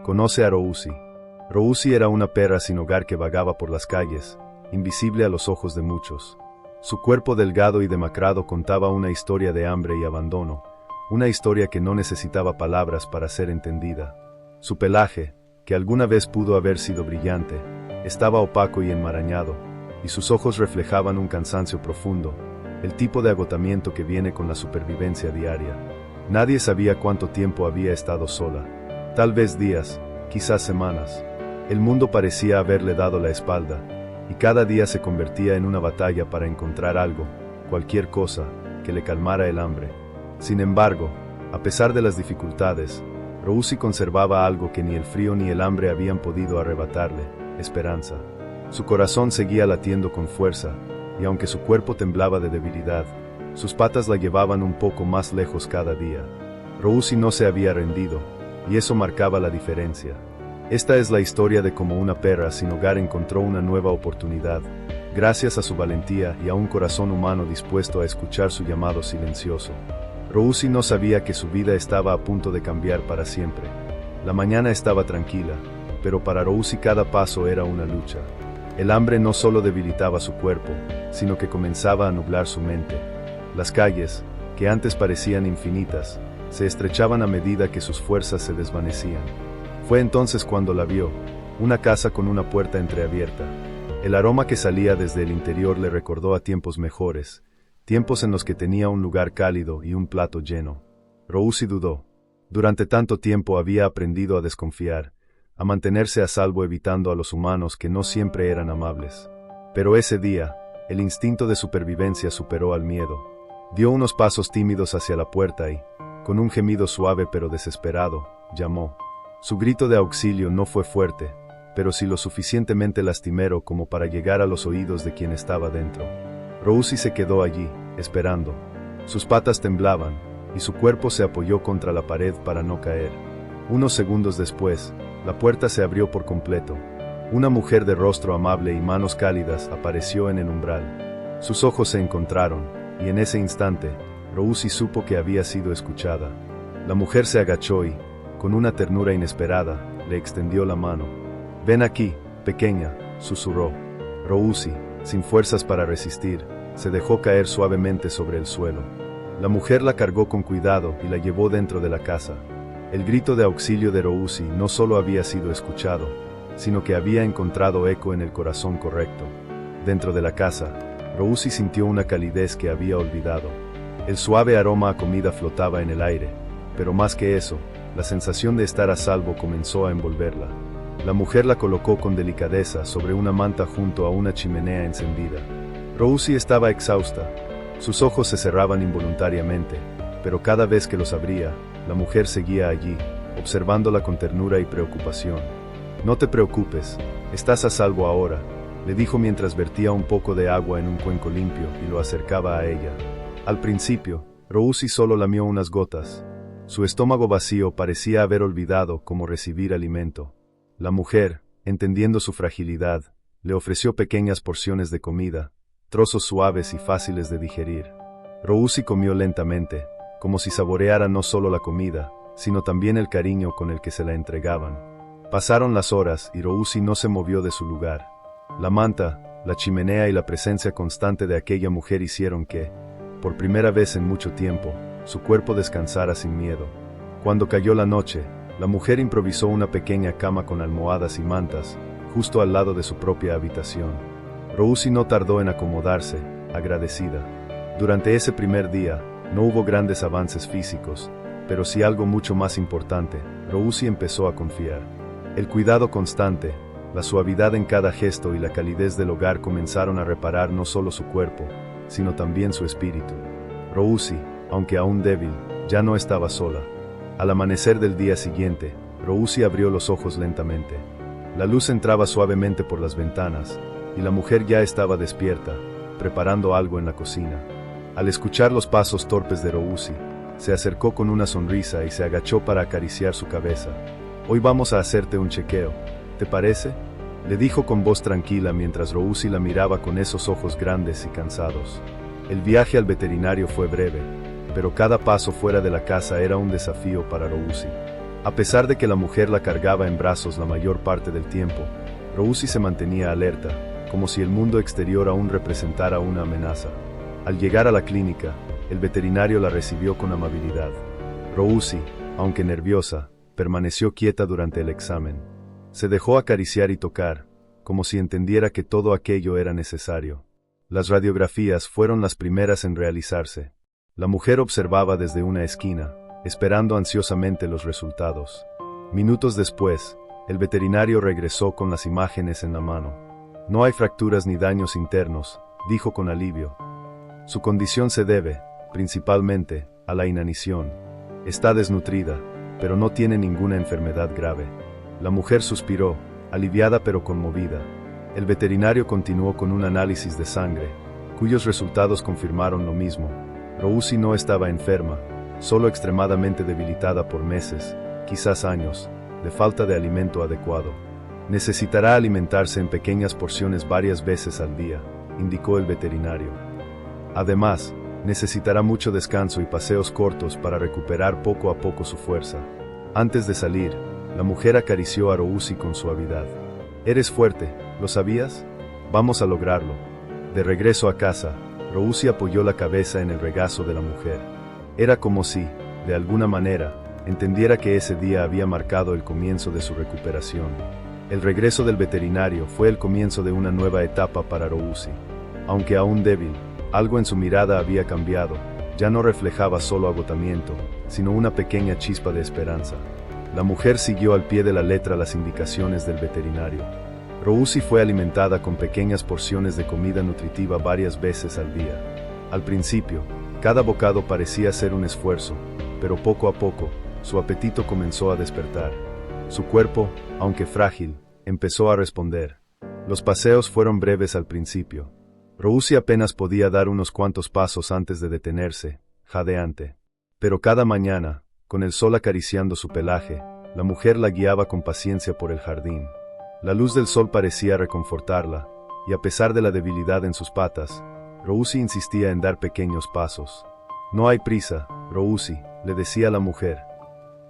Conoce a Rousi. Rousi era una perra sin hogar que vagaba por las calles, invisible a los ojos de muchos. Su cuerpo delgado y demacrado contaba una historia de hambre y abandono, una historia que no necesitaba palabras para ser entendida. Su pelaje, que alguna vez pudo haber sido brillante, estaba opaco y enmarañado, y sus ojos reflejaban un cansancio profundo, el tipo de agotamiento que viene con la supervivencia diaria. Nadie sabía cuánto tiempo había estado sola. Tal vez días, quizás semanas. El mundo parecía haberle dado la espalda, y cada día se convertía en una batalla para encontrar algo, cualquier cosa, que le calmara el hambre. Sin embargo, a pesar de las dificultades, Rousi conservaba algo que ni el frío ni el hambre habían podido arrebatarle: esperanza. Su corazón seguía latiendo con fuerza, y aunque su cuerpo temblaba de debilidad, sus patas la llevaban un poco más lejos cada día. Rousi no se había rendido, y eso marcaba la diferencia. Esta es la historia de cómo una perra sin hogar encontró una nueva oportunidad, gracias a su valentía y a un corazón humano dispuesto a escuchar su llamado silencioso. Rousi no sabía que su vida estaba a punto de cambiar para siempre. La mañana estaba tranquila, pero para Rousi cada paso era una lucha. El hambre no solo debilitaba su cuerpo, sino que comenzaba a nublar su mente. Las calles, que antes parecían infinitas, se estrechaban a medida que sus fuerzas se desvanecían. Fue entonces cuando la vio, una casa con una puerta entreabierta. El aroma que salía desde el interior le recordó a tiempos mejores, tiempos en los que tenía un lugar cálido y un plato lleno. Rousi dudó. Durante tanto tiempo había aprendido a desconfiar, a mantenerse a salvo evitando a los humanos que no siempre eran amables. Pero ese día, el instinto de supervivencia superó al miedo. Dio unos pasos tímidos hacia la puerta y, con un gemido suave pero desesperado, llamó. Su grito de auxilio no fue fuerte, pero sí lo suficientemente lastimero como para llegar a los oídos de quien estaba dentro. Rousi se quedó allí, esperando. Sus patas temblaban, y su cuerpo se apoyó contra la pared para no caer. Unos segundos después, la puerta se abrió por completo. Una mujer de rostro amable y manos cálidas apareció en el umbral. Sus ojos se encontraron, y en ese instante, Rousi supo que había sido escuchada. La mujer se agachó y, con una ternura inesperada, le extendió la mano. «Ven aquí, pequeña», susurró. Rousi, sin fuerzas para resistir, se dejó caer suavemente sobre el suelo. La mujer la cargó con cuidado y la llevó dentro de la casa. El grito de auxilio de Rousi no solo había sido escuchado, sino que había encontrado eco en el corazón correcto. Dentro de la casa, Rousi sintió una calidez que había olvidado. El suave aroma a comida flotaba en el aire, pero más que eso, la sensación de estar a salvo comenzó a envolverla. La mujer la colocó con delicadeza sobre una manta junto a una chimenea encendida. Rousi estaba exhausta. Sus ojos se cerraban involuntariamente, pero cada vez que los abría, la mujer seguía allí, observándola con ternura y preocupación. «No te preocupes, estás a salvo ahora», le dijo mientras vertía un poco de agua en un cuenco limpio y lo acercaba a ella. Al principio, Rousi solo lamió unas gotas. Su estómago vacío parecía haber olvidado cómo recibir alimento. La mujer, entendiendo su fragilidad, le ofreció pequeñas porciones de comida, trozos suaves y fáciles de digerir. Rousi comió lentamente, como si saboreara no solo la comida, sino también el cariño con el que se la entregaban. Pasaron las horas y Rousi no se movió de su lugar. La manta, la chimenea y la presencia constante de aquella mujer hicieron que, por primera vez en mucho tiempo, su cuerpo descansara sin miedo. Cuando cayó la noche, la mujer improvisó una pequeña cama con almohadas y mantas, justo al lado de su propia habitación. Rousi no tardó en acomodarse, agradecida. Durante ese primer día, no hubo grandes avances físicos, pero sí algo mucho más importante: Rousi empezó a confiar. El cuidado constante, la suavidad en cada gesto y la calidez del hogar comenzaron a reparar no solo su cuerpo, sino también su espíritu. Rousi, aunque aún débil, ya no estaba sola. Al amanecer del día siguiente, Rousi abrió los ojos lentamente. La luz entraba suavemente por las ventanas, y la mujer ya estaba despierta, preparando algo en la cocina. Al escuchar los pasos torpes de Rousi, se acercó con una sonrisa y se agachó para acariciar su cabeza. «Hoy vamos a hacerte un chequeo, ¿te parece?», le dijo con voz tranquila mientras Rousi la miraba con esos ojos grandes y cansados. El viaje al veterinario fue breve, pero cada paso fuera de la casa era un desafío para Rousi. A pesar de que la mujer la cargaba en brazos la mayor parte del tiempo, Rousi se mantenía alerta, como si el mundo exterior aún representara una amenaza. Al llegar a la clínica, el veterinario la recibió con amabilidad. Rousi, aunque nerviosa, permaneció quieta durante el examen. Se dejó acariciar y tocar, como si entendiera que todo aquello era necesario. Las radiografías fueron las primeras en realizarse. La mujer observaba desde una esquina, esperando ansiosamente los resultados. Minutos después, el veterinario regresó con las imágenes en la mano. No hay fracturas ni daños internos, dijo con alivio. Su condición se debe, principalmente, a la inanición. Está desnutrida, pero no tiene ninguna enfermedad grave. La mujer suspiró, aliviada pero conmovida. El veterinario continuó con un análisis de sangre, cuyos resultados confirmaron lo mismo. Rousi no estaba enferma, solo extremadamente debilitada por meses, quizás años, de falta de alimento adecuado. Necesitará alimentarse en pequeñas porciones varias veces al día, indicó el veterinario. Además, necesitará mucho descanso y paseos cortos para recuperar poco a poco su fuerza. Antes de salir, la mujer acarició a Rousi con suavidad. «Eres fuerte, ¿lo sabías? Vamos a lograrlo». De regreso a casa, Rousi apoyó la cabeza en el regazo de la mujer. Era como si, de alguna manera, entendiera que ese día había marcado el comienzo de su recuperación. El regreso del veterinario fue el comienzo de una nueva etapa para Rousi. Aunque aún débil, algo en su mirada había cambiado. Ya no reflejaba solo agotamiento, sino una pequeña chispa de esperanza. La mujer siguió al pie de la letra las indicaciones del veterinario. Rousi fue alimentada con pequeñas porciones de comida nutritiva varias veces al día. Al principio, cada bocado parecía ser un esfuerzo, pero poco a poco, su apetito comenzó a despertar. Su cuerpo, aunque frágil, empezó a responder. Los paseos fueron breves al principio. Rousi apenas podía dar unos cuantos pasos antes de detenerse, jadeante. Pero cada mañana, con el sol acariciando su pelaje, la mujer la guiaba con paciencia por el jardín. La luz del sol parecía reconfortarla, y a pesar de la debilidad en sus patas, Rousi insistía en dar pequeños pasos. «No hay prisa, Rousi», le decía la mujer.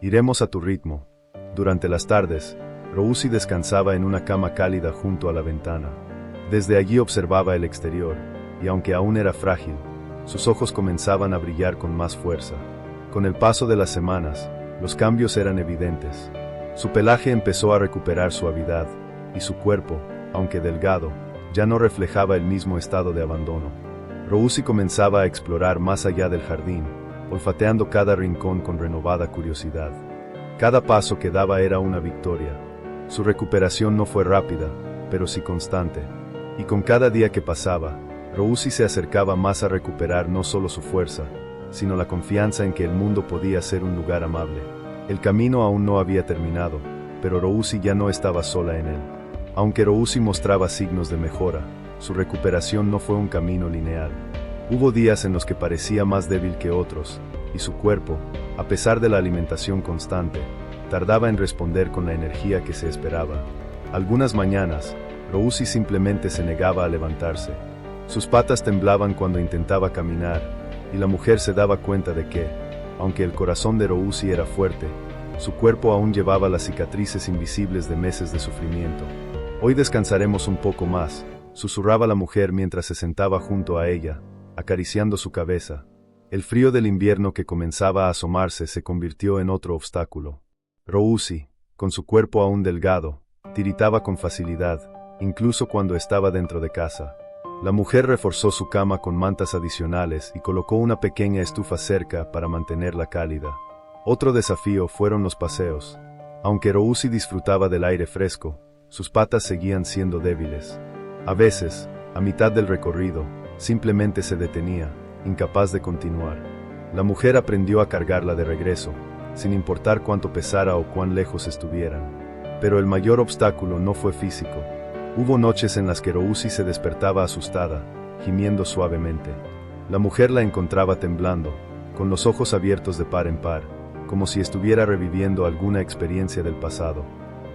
«Iremos a tu ritmo». Durante las tardes, Rousi descansaba en una cama cálida junto a la ventana. Desde allí observaba el exterior, y aunque aún era frágil, sus ojos comenzaban a brillar con más fuerza. Con el paso de las semanas, los cambios eran evidentes. Su pelaje empezó a recuperar suavidad, y su cuerpo, aunque delgado, ya no reflejaba el mismo estado de abandono. Rousi comenzaba a explorar más allá del jardín, olfateando cada rincón con renovada curiosidad. Cada paso que daba era una victoria. Su recuperación no fue rápida, pero sí constante. Y con cada día que pasaba, Rousi se acercaba más a recuperar no solo su fuerza, sino la confianza en que el mundo podía ser un lugar amable. El camino aún no había terminado, pero Rousi ya no estaba sola en él. Aunque Rousi mostraba signos de mejora, su recuperación no fue un camino lineal. Hubo días en los que parecía más débil que otros, y su cuerpo, a pesar de la alimentación constante, tardaba en responder con la energía que se esperaba. Algunas mañanas, Rousi simplemente se negaba a levantarse. Sus patas temblaban cuando intentaba caminar, y la mujer se daba cuenta de que, aunque el corazón de Rousi era fuerte, su cuerpo aún llevaba las cicatrices invisibles de meses de sufrimiento. «Hoy descansaremos un poco más», susurraba la mujer mientras se sentaba junto a ella, acariciando su cabeza. El frío del invierno que comenzaba a asomarse se convirtió en otro obstáculo. Rousi, con su cuerpo aún delgado, tiritaba con facilidad, incluso cuando estaba dentro de casa. La mujer reforzó su cama con mantas adicionales y colocó una pequeña estufa cerca para mantenerla cálida. Otro desafío fueron los paseos. Aunque Rousi disfrutaba del aire fresco, sus patas seguían siendo débiles. A veces, a mitad del recorrido, simplemente se detenía, incapaz de continuar. La mujer aprendió a cargarla de regreso, sin importar cuánto pesara o cuán lejos estuvieran. Pero el mayor obstáculo no fue físico. Hubo noches en las que Rousi se despertaba asustada, gimiendo suavemente. La mujer la encontraba temblando, con los ojos abiertos de par en par, como si estuviera reviviendo alguna experiencia del pasado.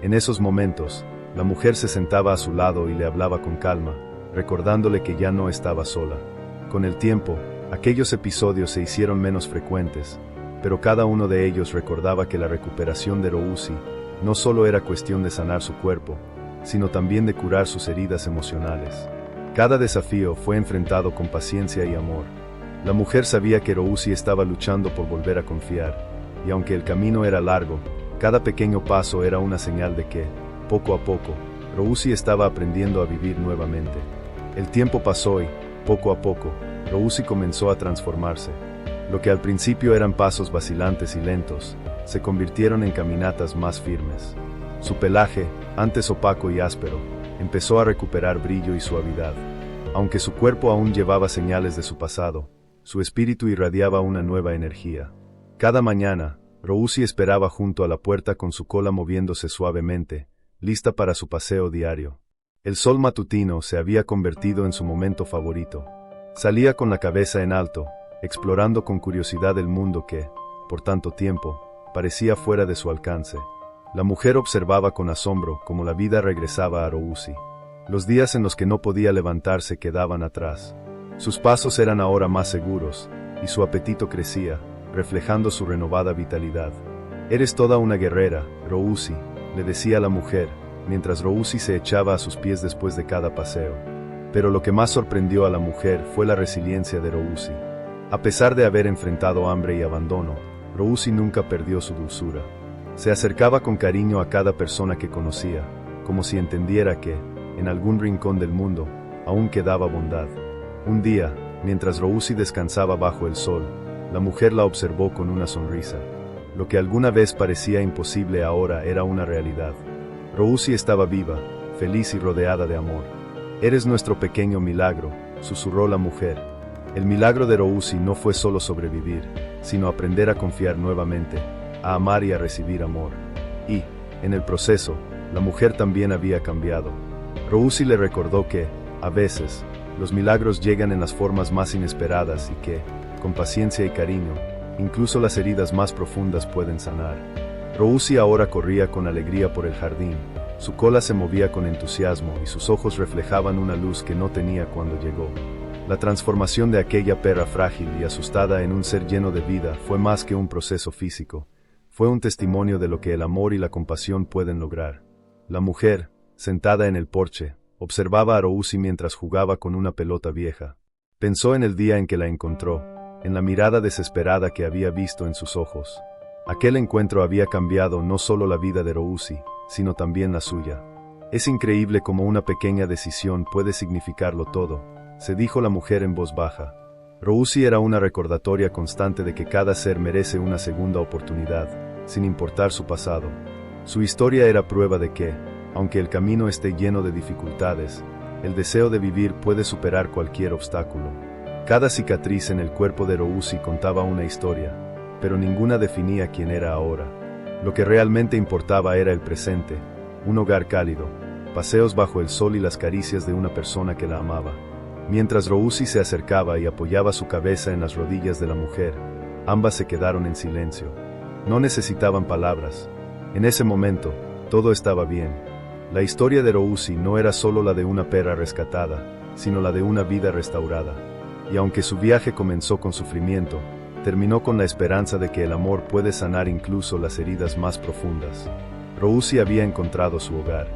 En esos momentos, la mujer se sentaba a su lado y le hablaba con calma, recordándole que ya no estaba sola. Con el tiempo, aquellos episodios se hicieron menos frecuentes, pero cada uno de ellos recordaba que la recuperación de Rousi no solo era cuestión de sanar su cuerpo, sino también de curar sus heridas emocionales. Cada desafío fue enfrentado con paciencia y amor. La mujer sabía que Rousi estaba luchando por volver a confiar, y aunque el camino era largo, cada pequeño paso era una señal de que, poco a poco, Rousi estaba aprendiendo a vivir nuevamente. El tiempo pasó y, poco a poco, Rousi comenzó a transformarse. Lo que al principio eran pasos vacilantes y lentos, se convirtieron en caminatas más firmes. Su pelaje, antes opaco y áspero, empezó a recuperar brillo y suavidad. Aunque su cuerpo aún llevaba señales de su pasado, su espíritu irradiaba una nueva energía. Cada mañana, Rousi esperaba junto a la puerta con su cola moviéndose suavemente, lista para su paseo diario. El sol matutino se había convertido en su momento favorito. Salía con la cabeza en alto, explorando con curiosidad el mundo que, por tanto tiempo, parecía fuera de su alcance. La mujer observaba con asombro cómo la vida regresaba a Rousi. Los días en los que no podía levantarse quedaban atrás. Sus pasos eran ahora más seguros, y su apetito crecía, reflejando su renovada vitalidad. «Eres toda una guerrera, Rousi», le decía la mujer, mientras Rousi se echaba a sus pies después de cada paseo. Pero lo que más sorprendió a la mujer fue la resiliencia de Rousi. A pesar de haber enfrentado hambre y abandono, Rousi nunca perdió su dulzura. Se acercaba con cariño a cada persona que conocía, como si entendiera que, en algún rincón del mundo, aún quedaba bondad. Un día, mientras Rousi descansaba bajo el sol, la mujer la observó con una sonrisa. Lo que alguna vez parecía imposible ahora era una realidad. Rousi estaba viva, feliz y rodeada de amor. «Eres nuestro pequeño milagro», susurró la mujer. El milagro de Rousi no fue solo sobrevivir, sino aprender a confiar nuevamente, a amar y a recibir amor. Y, en el proceso, la mujer también había cambiado. Rousi le recordó que, a veces, los milagros llegan en las formas más inesperadas y que, con paciencia y cariño, incluso las heridas más profundas pueden sanar. Rousi ahora corría con alegría por el jardín, su cola se movía con entusiasmo y sus ojos reflejaban una luz que no tenía cuando llegó. La transformación de aquella perra frágil y asustada en un ser lleno de vida fue más que un proceso físico. Fue un testimonio de lo que el amor y la compasión pueden lograr. La mujer, sentada en el porche, observaba a Rousi mientras jugaba con una pelota vieja. Pensó en el día en que la encontró, en la mirada desesperada que había visto en sus ojos. Aquel encuentro había cambiado no solo la vida de Rousi, sino también la suya. «Es increíble cómo una pequeña decisión puede significarlo todo», se dijo la mujer en voz baja. Rousi era una recordatoria constante de que cada ser merece una segunda oportunidad, sin importar su pasado. Su historia era prueba de que, aunque el camino esté lleno de dificultades, el deseo de vivir puede superar cualquier obstáculo. Cada cicatriz en el cuerpo de Rousi contaba una historia, pero ninguna definía quién era ahora. Lo que realmente importaba era el presente, un hogar cálido, paseos bajo el sol y las caricias de una persona que la amaba. Mientras Rousi se acercaba y apoyaba su cabeza en las rodillas de la mujer, ambas se quedaron en silencio. No necesitaban palabras. En ese momento, todo estaba bien. La historia de Rousi no era solo la de una perra rescatada, sino la de una vida restaurada. Y aunque su viaje comenzó con sufrimiento, terminó con la esperanza de que el amor puede sanar incluso las heridas más profundas. Rousi había encontrado su hogar.